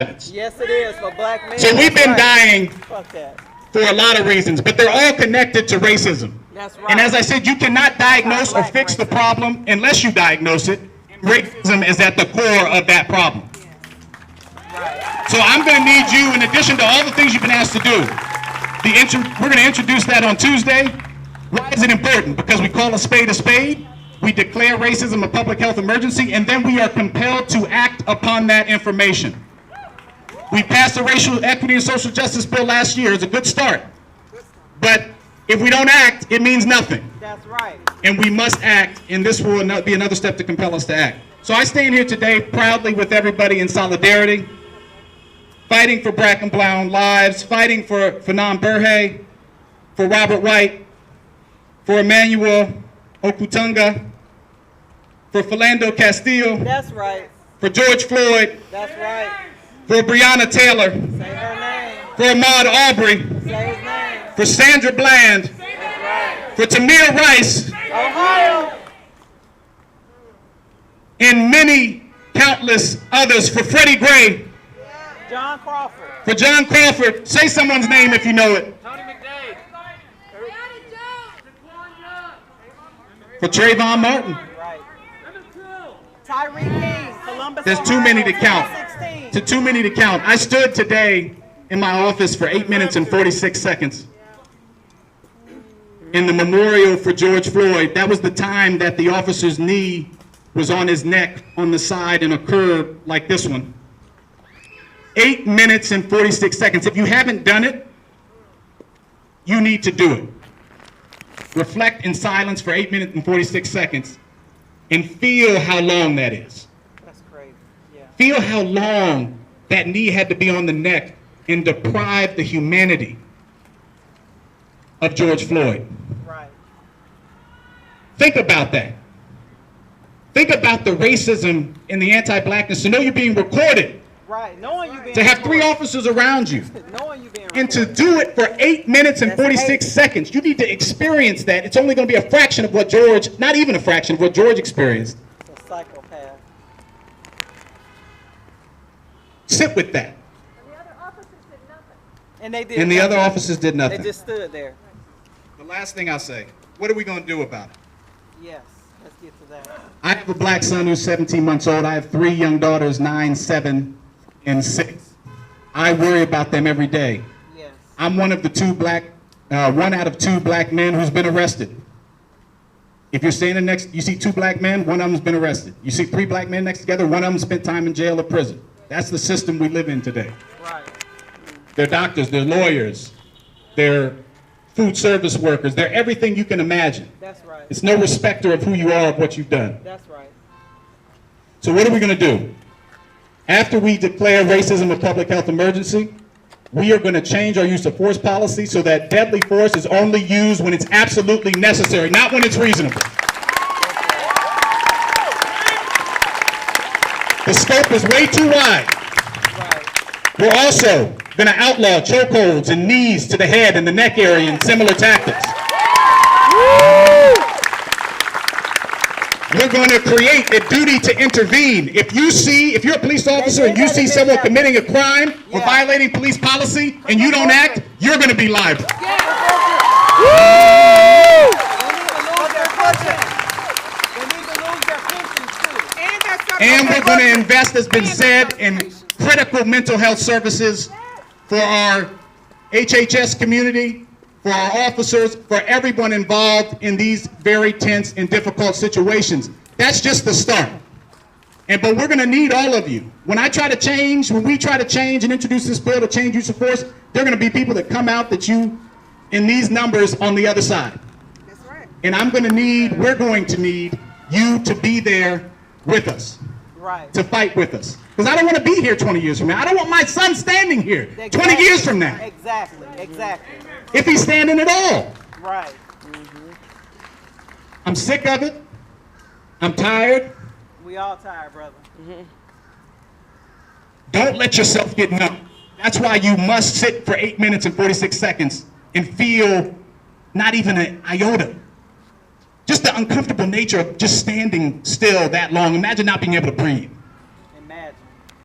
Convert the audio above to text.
Yes, it is for black men. So we've been dying Fuck that. for a lot of reasons, but they're all connected to racism. That's right. And as I said, you cannot diagnose or fix the problem unless you diagnose it. And racism is at the core of that problem. Right. So I'm going to need you, in addition to all the things you've been asked to do, we're going to introduce that on Tuesday. Why is it important? Because we call a spade, we declare racism a public health emergency, and then we are compelled to act upon that information. We passed a racial equity and social justice bill last year. It's a good start. But if we don't act, it means nothing. That's right. And we must act, and this will be another step to compel us to act. So I stand here today proudly with everybody in solidarity, fighting for black and brown lives, fighting for Fanon Burhay, for Robert White, for Emmanuel Okutunga, for Philando Castillo. That's right. For George Floyd. That's right. For Breonna Taylor. Say her name. For Ahmaud Arbery. Say his name. For Sandra Bland. That's right. For Tamir Rice. Ohio. And many countless others. For Freddie Gray. John Crawford. For John Crawford. Say someone's name if you know it. Tony McDade. For Trayvon Martin. Right. Tyree King. Columbus. There's too many to count. 16. Too many to count. I stood today in my office for 8 minutes and 46 seconds. In the memorial for George Floyd, that was the time that the officer's knee was on his neck on the side in a curve like this one. 8 minutes and 46 seconds. If you haven't done it, you need to do it. Reflect in silence for 8 minutes and 46 seconds and feel how long that is. That's crazy. Yeah. Feel how long that knee had to be on the neck and deprive the humanity of George Floyd. Right. Think about that. Think about the racism and the anti-blackness. To know you're being recorded. Right. Knowing you being To have 3 recorded. officers around you. Knowing you being And to recorded. do it for 8 minutes and That's 46 hate. seconds. You need to experience that. It's only going to be a fraction of what George, not even a fraction of what George experienced. It's a psychopath. Sit with that. And they did. And the nothing. other officers did They nothing. just stood there. The last thing I'll say, what are we going to do about it? Yes. Let's get to that. I have a black son who's 17 months old. I have 3 young daughters, 9, 7, and 6. I worry about them every day. Yes. I'm one out of 2 black men who's been arrested. If you're standing next, you see 2 black men, one of them's been arrested. You see 3 black men next together, one of them spent time in jail or prison. That's the system we live in today. Right. They're doctors, they're lawyers, they're food service workers, they're everything you can imagine. That's right. It's no respecter of who you are, of what you've done. That's right. So what are we going to do? After we declare racism a public health emergency, we are going to change our use of force policy so that deadly force is only used when it's absolutely necessary, not when it's reasonable. The scope is way too wide. Right. We're also going to outlaw chokeholds and knees to the head and the neck area and similar tactics. We're going to create a duty to intervene. If you're a police officer and you see someone committing a crime or violating police policy and you don't act, you're going to be liable. And we're going to invest, as been said, in critical mental health services for our HHS community, for our officers, for everyone involved in these very tense and difficult situations. That's just the start. But we're going to need all of you. When we try to change and introduce this bill to change use of force, there are going to be people that come out in these numbers on the other side. That's right. And we're going to need you to be there with us. Right. To fight with us. Because I don't want to be here 20 years from now. I don't want my son standing here 20 years from now. Exactly. If he's standing at all. Right. I'm sick of it. I'm tired. We all tired, brother. Don't let yourself get numb. That's why you must sit for 8 minutes and 46 seconds and feel not even an iota. Just the uncomfortable nature of just standing still that long. Imagine not being able to breathe.